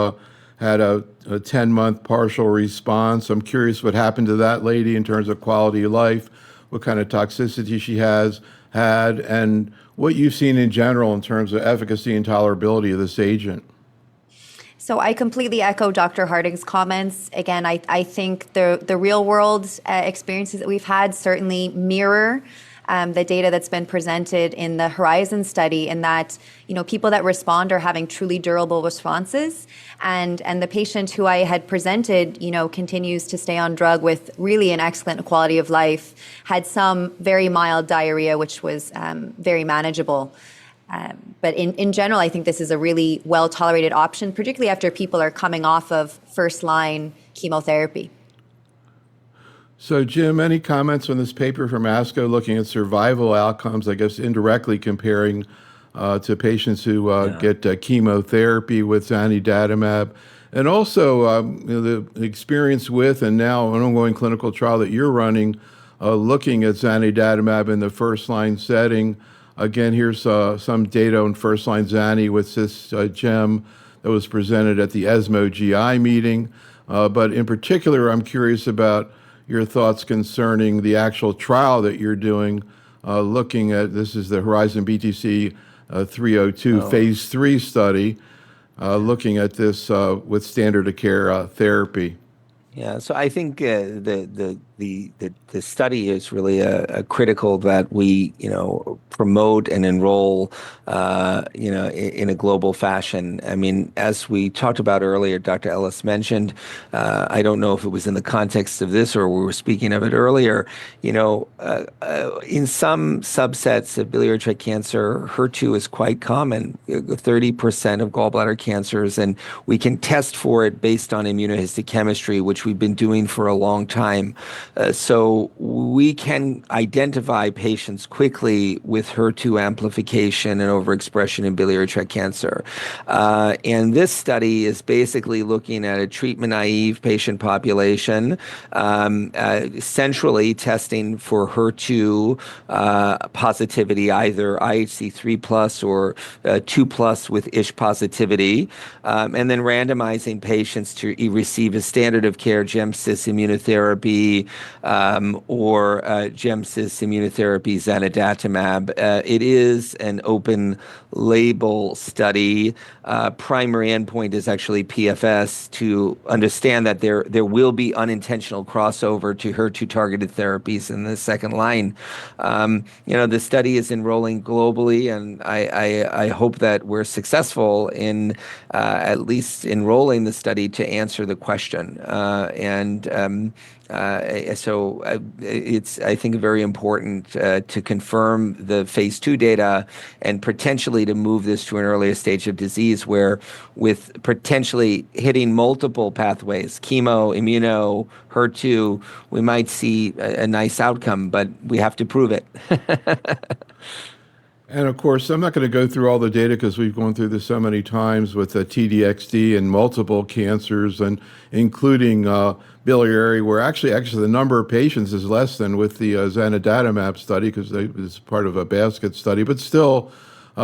had a 10-month partial response. I'm curious what happened to that lady in terms of quality of life, what kind of toxicity she had, and what you've seen in general in terms of efficacy and tolerability of this agent. So I completely echo Dr. Harding's comments. Again, I think the real world experiences that we've had certainly mirror the data that's been presented in the Horizon study, in that people that respond are having truly durable responses, and the patient who I had presented continues to stay on drug with really an excellent quality of life, had some very mild diarrhea, which was very manageable. But in general, I think this is a really well-tolerated option, particularly after people are coming off of first-line chemotherapy. So, Jim, any comments on this paper from ASCO looking at survival outcomes, I guess indirectly comparing to patients who get chemotherapy with zanidatamab, and also the experience with and now an ongoing clinical trial that you're running looking at zanidatamab in the first-line setting. Again, here's some data on first-line zani with cis-gem that was presented at the ESMO GI meeting. But in particular, I'm curious about your thoughts concerning the actual trial that you're doing, looking at, this is the Horizon BTC 302 phase 3 study, looking at this with standard of care therapy. Yeah, so I think the study is really a critical that we promote and enroll in a global fashion. I mean, as we talked about earlier, Dr. Ellis mentioned, I don't know if it was in the context of this or we were speaking of it earlier, in some subsets of biliary tract cancer, HER2 is quite common, 30% of gallbladder cancers, and we can test for it based on immunohistochemistry, which we've been doing for a long time. So we can identify patients quickly with HER2 amplification and overexpression in biliary tract cancer. And this study is basically looking at a treatment-naive patient population, centrally testing for HER2 positivity, either IHC 3+ or 2+ with ISH positivity, and then randomizing patients to receive a standard of care gem-cis immunotherapy or gem-cis immunotherapy zanidatamab. It is an open label study. Primary endpoint is actually PFS to understand that there will be unintentional crossover to HER2 targeted therapies in the second line. The study is enrolling globally, and I hope that we're successful in at least enrolling the study to answer the question. So it's, I think, very important to confirm the phase 2 data and potentially to move this to an earlier stage of disease where, with potentially hitting multiple pathways, chemo, immuno, HER2, we might see a nice outcome, but we have to prove it. And of course, I'm not going to go through all the data because we've gone through this so many times with the TDXD and multiple cancers, and including biliary, where actually the number of patients is less than with the zanidatamab study because it's part of a basket study, but still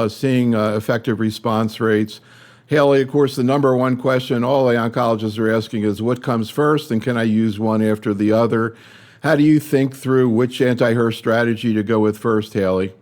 seeing effective response rates. Haley, of course, the number one question all the oncologists are asking is what comes first, and can I use one after the other? How do you think through which anti-HER strategy to go with first, Haley?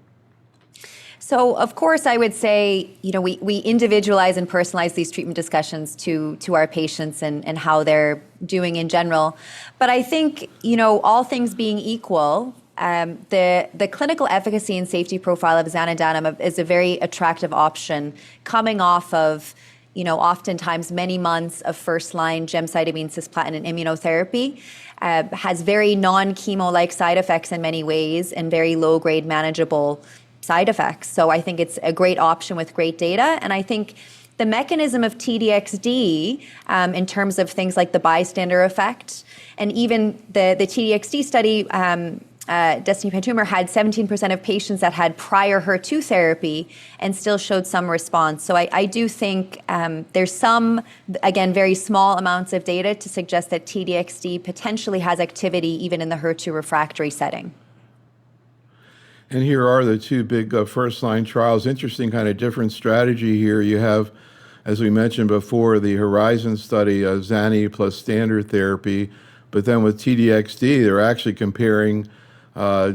So, of course, I would say, we individualize and personalize these treatment discussions to our patients and how they're doing in general. But I think, all things being equal, the clinical efficacy and safety profile of zanidatamab is a very attractive option coming off of, oftentimes many months of first-line gemcitabine cisplatin and immunotherapy. Has very non-chemo-like side effects in many ways and very low-grade manageable side effects. So I think it's a great option with great data. And I think the mechanism of TDXD in terms of things like the bystander effect, and even the TDXD study, Destiny Pan-Tumor had 17% of patients that had prior HER2 therapy and still showed some response. So I do think there's some, again, very small amounts of data to suggest that TDXD potentially has activity even in the HER2 refractory setting. And here are the two big first-line trials. Interesting kind of different strategy here. You have, as we mentioned before, the Horizon study, Zani plus standard therapy. But then with TDXD, they're actually comparing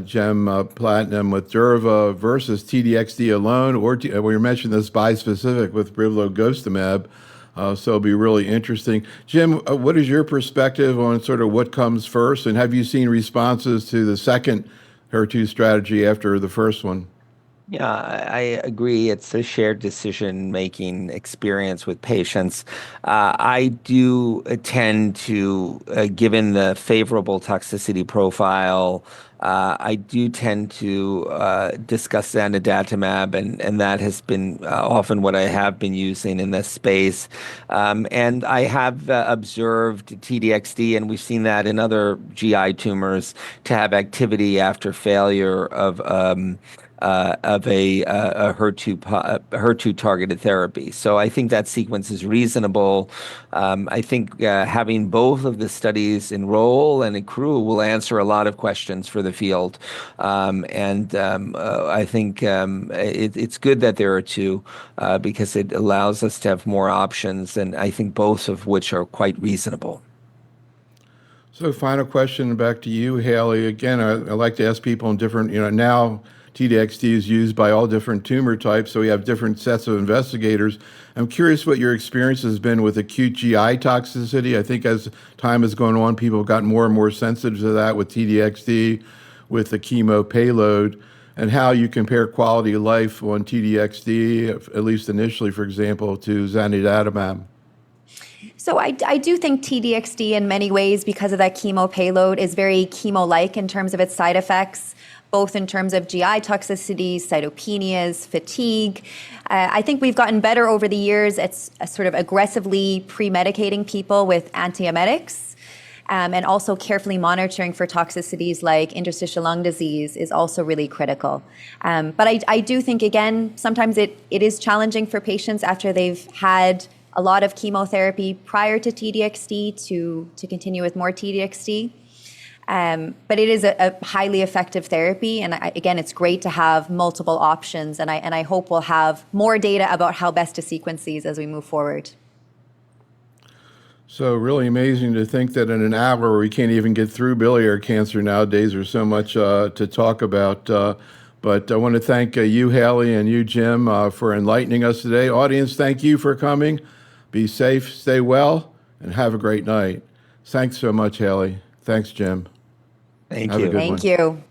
gem platinum with Durva versus TDXD alone, or we mentioned this bispecific with rilvegostomig. So it'll be really interesting. Jim, what is your perspective on sort of what comes first? And have you seen responses to the second HER2 strategy after the first one? Yeah, I agree. It's a shared decision-making experience with patients. I do tend to, given the favorable toxicity profile, I do tend to discuss zanidatamab, and that has been often what I have been using in this space. And I have observed TDXD, and we've seen that in other GI tumors, to have activity after failure of a HER2 targeted therapy. So I think that sequence is reasonable. I think having both of the studies enroll and accrue will answer a lot of questions for the field. I think it's good that there are two because it allows us to have more options, and I think both of which are quite reasonable. So final question back to you, Haley. Again, I like to ask people in different, now TDXD is used by all different tumor types, so we have different sets of investigators. I'm curious what your experience has been with acute GI toxicity. I think as time has gone on, people have gotten more and more sensitive to that with TDXD, with the chemo payload, and how you compare quality of life on TDXD, at least initially, for example, to zanidatamab. So I do think TDXD in many ways, because of that chemo payload, is very chemo-like in terms of its side effects, both in terms of GI toxicities, cytopenias, fatigue. I think we've gotten better over the years at sort of aggressively pre-medicating people with antiemetics, and also carefully monitoring for toxicities like interstitial lung disease is also really critical. But I do think, again, sometimes it is challenging for patients after they've had a lot of chemotherapy prior to TDXD to continue with more TDXD. But it is a highly effective therapy. And again, it's great to have multiple options. And I hope we'll have more data about how best to sequence these as we move forward. So really amazing to think that in an hour we can't even get through biliary cancer nowadays. There's so much to talk about. But I want to thank you, Haley, and you, Jim, for enlightening us today. Audience, thank you for coming. Be safe, stay well, and have a great night. Thanks so much, Haley. Thanks, Jim. Thank Have a you. good one. Thank you.